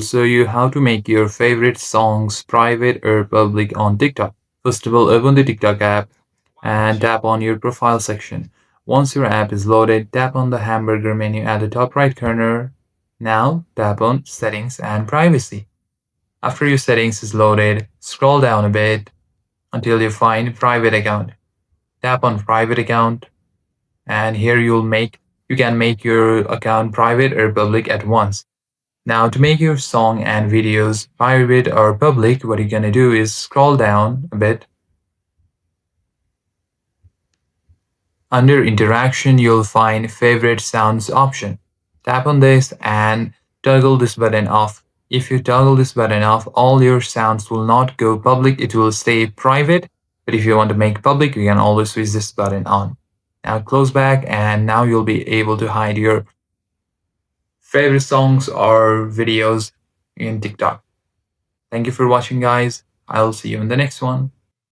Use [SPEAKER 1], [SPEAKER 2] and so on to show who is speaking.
[SPEAKER 1] show you how to make your favorite songs private or public on TikTok. First of all, open the TikTok app and tap on your profile section. Once your app is loaded, tap on the hamburger menu at the top right corner. Now tap on Settings and Privacy. After your settings is loaded, scroll down a bit until you find Private Account. Tap on Private Account, and here you can make your account private or public at once. Now, to make your song and videos private or public, what you're gonna do is scroll down a bit. Under interaction, you'll find favorite sounds option. Tap on this and toggle this button off. If you toggle this button off, all your sounds will not go public, it will stay private. But if you want to make public, you can always switch this button on. Now close back, and now you'll be able to hide your favorite songs or videos in TikTok. Thank you for watching, guys. I'll see you in the next one.